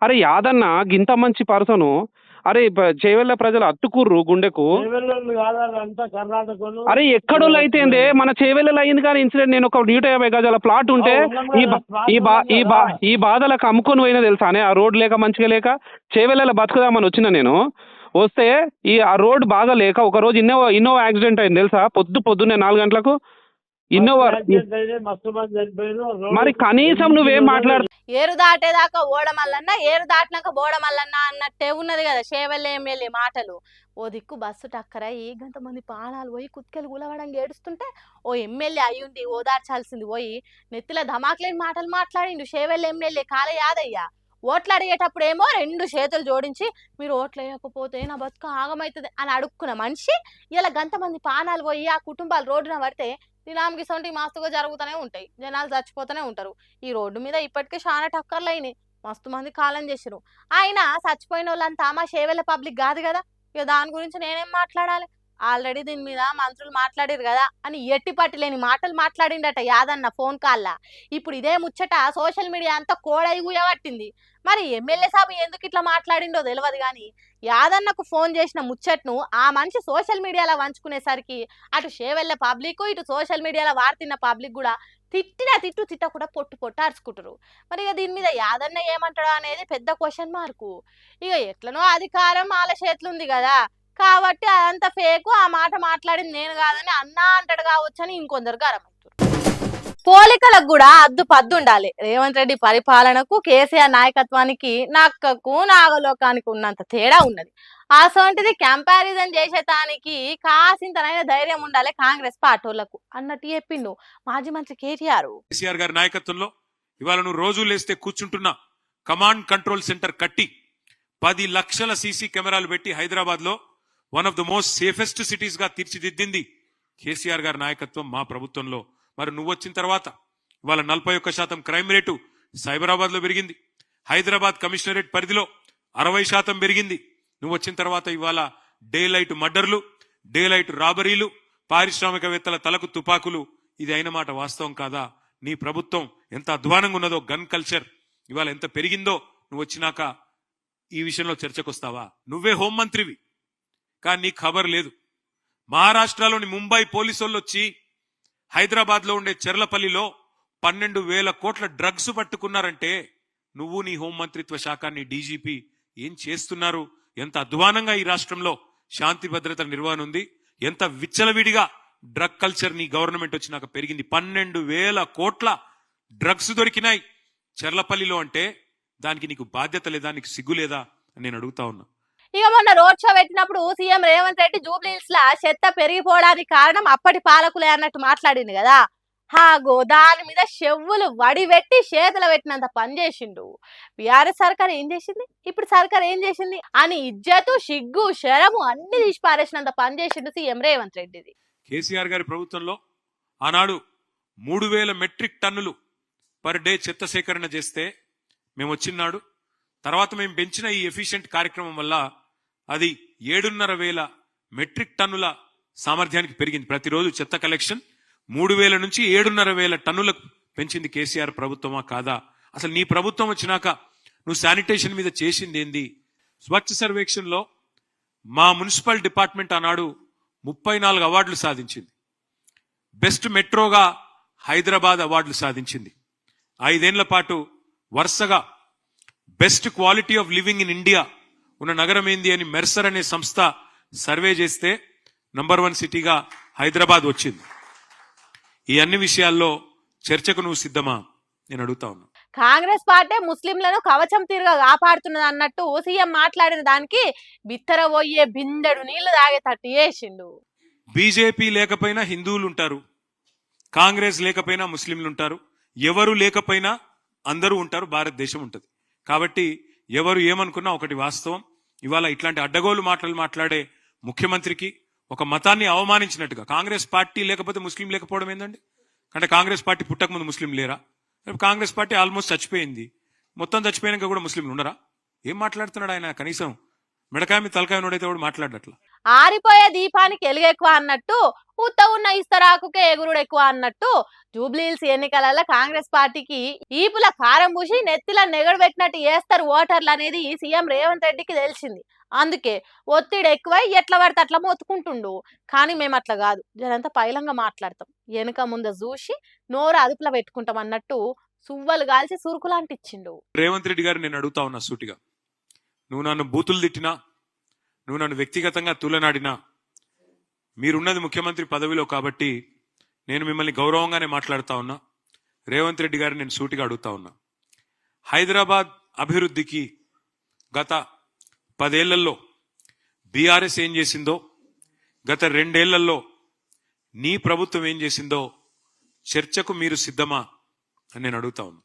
అరే యాదన్న గింత మంచి పర్సను. అరే చేవెళ్ళ ప్రజలు అత్తుకుర్రు గుండెకు. అరే ఎక్కడోళ్ళు అయితే మన చేవెళ్ళలో అయింది కానీ ఇన్సిడెంట్. నేను ఒక 150 గజాల ప్లాట్ ఉంటే ఈ బాధలకు అమ్ముకొని పోయినా తెలుసానే. ఆ రోడ్ లేక మంచిగా లేక చేవెళ్ళలో బతుకుదామని వచ్చిన నేను. వస్తే ఆ రోడ్ బాగా లేక ఒక రోజు ఇన్నోవా యాక్సిడెంట్ అయింది తెలుసా. పొద్దున్నే 4 గంటలకు ఇన్నోవా. మరి కనీసం నువ్వేం మాట్లాడు. ఏరు దాటేదాకా ఓడమల్లన్నా, ఏరు దాటినాక బోడమల్లన్నా అన్నట్టే ఉన్నది కదా చేవెళ్ళ ఎమ్మెల్యే మాటలు. ఓ దిక్కు బస్సు టక్కర ఏ గంట మంది పానాలు పోయి కుత్కెలు గులవడంగా ఏడుస్తుంటే ఓ ఎమ్మెల్యే అయ్యుండి ఓదార్చాల్సింది పోయి నెత్తిలో ధమాకులేని మాటలు మాట్లాడిండు చేవెళ్ళ ఎమ్మెల్యే కాళ యాదయ్య. ఓట్లు అడిగేటప్పుడు ఏమో 2 చేతులు జోడించి మీరు ఓట్లు వేయకపోతే నా బతుక ఆగమవుతుంది అని అడుక్కున్న మనిషి ఇలా గంతమంది పానాలు పోయి ఆ కుటుంబాలు రోడ్డున పడితే దినాంకి సొంటి మస్తుగా జరుగుతూనే ఉంటాయి, జనాలు చచ్చిపోతూనే ఉంటారు. ఈ రోడ్డు మీద ఇప్పటికే చాలా టక్కర్లు అయినాయి, మస్తు మంది కాలం చేసిరు. ఆయన చచ్చిపోయిన వాళ్ళంతా మా చేవెళ్ళ పబ్లిక్ కాదు కదా, ఇక దాని గురించి నేనేం మాట్లాడాలి. ఆల్రెడీ దీని మీద మంత్రులు మాట్లాడారు కదా అని ఎట్టి పట్టిలేని మాటలు మాట్లాడిండట యాదన్న ఫోన్ కాల్లా. ఇప్పుడు ఇదే ముచ్చట సోషల్ మీడియా అంతా కోడై గుయబట్టింది. మరి ఎమ్మెల్యే సాబు ఎందుకు ఇట్లా మాట్లాడిండో తెలియదు కానీ యాదన్నకు ఫోన్ చేసిన ముచ్చట్ను ఆ మనిషి సోషల్ మీడియాలో వంచుకునేసరికి అటు చేవెళ్ళ పబ్లిక్ ఇటు సోషల్ మీడియాలో వాడుతున్న పబ్లిక్ కూడా తిట్ట కూడా పొట్టు అరుచుకుంటారు. మరి ఇక దీని మీద యాదన్న ఏమంటాడో అనేది పెద్ద క్వశ్చన్ మార్కు. ఇక ఎట్లనో అధికారం వాళ్ళ చేతులుంది కదా కాబట్టి అదంతా ఫేకు, ఆ మాట మాట్లాడింది నేను కాదని అన్నా అంటాడు కావచ్చు అని ఇంకొందరు గరమవుతారు. పోలికలకు కూడా అద్దు పద్దు ఉండాలి. రేవంత్ రెడ్డి పరిపాలనకు కేసీఆర్ నాయకత్వానికి నక్కకు నాగలోకానికి ఉన్నంత తేడా ఉన్నది. అసొంటిది కంపారిజన్ చేసేటానికి కాసింతనైనా ధైర్యం ఉండాలి కాంగ్రెస్ పార్టీలకు అన్నట్టు చెప్పిండు మాజీ మంత్రి కేటీఆర్ గారి నాయకత్వంలో. ఇవాళ నువ్వు రోజు లేస్తే కూర్చుంటున్న కమాండ్ కంట్రోల్ సెంటర్ కట్టి 10 లక్షల సీసీ కెమెరాలు పెట్టి హైదరాబాద్ లో one of the most safest cities గా తీర్చిదిద్దింది కేసీఆర్ గారి నాయకత్వం మా ప్రభుత్వంలో. మరి నువ్వు వచ్చిన తర్వాత ఇవాళ 41% క్రైమ్ రేటు సైబరాబాద్ లో పెరిగింది. హైదరాబాద్ కమిషనరేట్ పరిధిలో 60% పెరిగింది. నువ్వు వచ్చిన తర్వాత ఇవాళ డే లైట్ మర్డర్లు, డే లైట్ రాబరీలు, పారిశ్రామికవేత్తల తలకు తుపాకులు. ఇది అయిన మాట వాస్తవం కాదా? నీ ప్రభుత్వం ఎంత అధ్వానంగా ఉన్నదో, గన్ కల్చర్ ఇవాళ ఎంత పెరిగిందో నువ్వు వచ్చినాక ఈ విషయంలో చర్చకొస్తావా? నువ్వే హోంమంత్రివి కానీ నీ ఖబర్ లేదు. మహారాష్ట్రలోని ముంబై పోలీసులు వచ్చి హైదరాబాద్ లో ఉండే చెర్లపల్లిలో 12,000 కోట్ల డ్రగ్స్ పట్టుకున్నారంటే నువ్వు నీ హోంమంత్రిత్వ శాఖ, నీ డీజీపీ ఏం చేస్తున్నారు? ఎంత అధ్వానంగా ఈ రాష్ట్రంలో శాంతి భద్రత నిర్వహణ ఉంది, ఎంత విచ్చలవిడిగా డ్రగ్ కల్చర్ నీ గవర్నమెంట్ వచ్చినాక పెరిగింది. 12,000 కోట్ల డ్రగ్స్ దొరికినాయి చెర్లపల్లిలో అంటే దానికి నీకు బాధ్యత లేదా, నీకు సిగ్గు లేదా అని నేను అడుగుతా ఉన్నా. ఇక మొన్న రోడ్ షో పెట్టినప్పుడు సీఎం రేవంత్ రెడ్డి జూబ్లీహిల్స్ లా చెత్త పెరిగిపోవడానికి కారణం అప్పటి పాలకులే అన్నట్టు మాట్లాడింది కదా. హాగో దాని మీద చెవులు వడిపెట్టి చేతులు పెట్టినంత పని చేసిండు. బీఆర్ఎస్ సర్కార్ ఏం చేసింది, ఇప్పుడు సర్కార్ ఏం చేసింది అని ఇజ్జతు, సిగ్గు, శరము అన్ని తీసి పారేసినంత పని చేసిండు సీఎం రేవంత్ రెడ్డిది. కేసీఆర్ గారి ప్రభుత్వంలో ఆనాడు 3,000 మెట్రిక్ టన్నులు పర్ డే చెత్త సేకరణ చేస్తే మేము వచ్చినాడు. తర్వాత మేము పెంచిన ఈ ఎఫిషియెంట్ కార్యక్రమం వల్ల అది 7,500 మెట్రిక్ టన్నుల సామర్థ్యానికి పెరిగింది. ప్రతిరోజు చెత్త కలెక్షన్ 3,000 నుంచి 7,500 టన్నులకు పెంచింది కేసీఆర్ ప్రభుత్వమా కాదా? అసలు నీ ప్రభుత్వం వచ్చినాక నువ్వు శానిటేషన్ మీద చేసింది ఏంది? స్వచ్ఛ సర్వేక్షణ్ లో మా మున్సిపల్ డిపార్ట్మెంట్ ఆనాడు 34 అవార్డులు సాధించింది. బెస్ట్ మెట్రోగా హైదరాబాద్ అవార్డులు సాధించింది. 5 ఏళ్ల పాటు వరుసగా best quality of living in India ఉన్న నగరం ఏంది అని మెర్సర్ అనే సంస్థ సర్వే చేస్తే నంబర్ 1 సిటీగా హైదరాబాద్ వచ్చింది. ఈ అన్ని విషయాల్లో చర్చకు నువ్వు సిద్ధమా నేను అడుగుతా ఉన్నా. కాంగ్రెస్ పార్టీ ముస్లింలను కవచం తీరుగా కాపాడుతున్నది అన్నట్టు సీఎం మాట్లాడిన దానికి బిత్తర పోయే బిందెడు నీళ్లు తాగేటట్టు చేసిండు. బీజేపీ లేకపోయినా హిందువులు ఉంటారు, కాంగ్రెస్ లేకపోయినా ముస్లింలు ఉంటారు, ఎవరు లేకపోయినా అందరూ ఉంటారు, భారతదేశం ఉంటుంది. కాబట్టి ఎవరు ఏమనుకున్నా ఒకటి వాస్తవం. ఇవాళ ఇట్లాంటి అడ్డగోలు మాటలు మాట్లాడే ముఖ్యమంత్రికి ఒక మతాన్ని అవమానించినట్టుగా, కాంగ్రెస్ పార్టీ లేకపోతే ముస్లిం లేకపోవడం ఏందండి? అంటే కాంగ్రెస్ పార్టీ పుట్టకముందు ముస్లిం లేరా? కాంగ్రెస్ పార్టీ ఆల్మోస్ట్ చచ్చిపోయింది, మొత్తం చచ్చిపోయినాక కూడా ముస్లింలు ఉండరా? ఏం మాట్లాడుతున్నాడు ఆయన? కనీసం మెడకాయ మీద తలకాయ నోడైతే కూడా మాట్లాడట్లా. ఆరిపోయే దీపానికి ఎలుగు ఎక్కువ అన్నట్టు ఉత్త ఉన్న ఇస్తరాకుకే ఎగురుడు ఎక్కువ అన్నట్టు జూబ్లీహిల్స్ ఎన్నికలలో కాంగ్రెస్ పార్టీకి ఈపుల కారం పూసి నెత్తిల నెగడు పెట్టినట్టు చేస్తారు ఓటర్లు అనేది సీఎం రేవంత్ రెడ్డికి తెలిసింది. అందుకే ఒత్తిడి ఎక్కువై ఎట్లా పడితే అట్లా మొత్తుకుంటుండు. కానీ మేము అట్లా కాదు, జనంతా పైలంగా మాట్లాడతాం, వెనుక ముందు చూసి నోరు అదుపులో పెట్టుకుంటాం అన్నట్టు సువ్వలు కాల్చి సురుకులాంటిచ్చిండు. రేవంత్ రెడ్డి గారు నేను అడుగుతా ఉన్నా సూటిగా, నువ్వు నన్ను బూతులు తిట్టినా, నువ్వు నన్ను వ్యక్తిగతంగా తూలనాడినా, మీరున్నది ముఖ్యమంత్రి పదవిలో కాబట్టి నేను మిమ్మల్ని గౌరవంగానే మాట్లాడుతా ఉన్నా. రేవంత్ రెడ్డి గారిని నేను సూటిగా అడుగుతా ఉన్నా, హైదరాబాద్ అభివృద్ధికి గత 10 ఏళ్లలో బీఆర్ఎస్ ఏం చేసిందో, గత 2 ఏళ్లలో నీ ప్రభుత్వం ఏం చేసిందో చర్చకు మీరు సిద్ధమా అని నేను అడుగుతా ఉన్నా.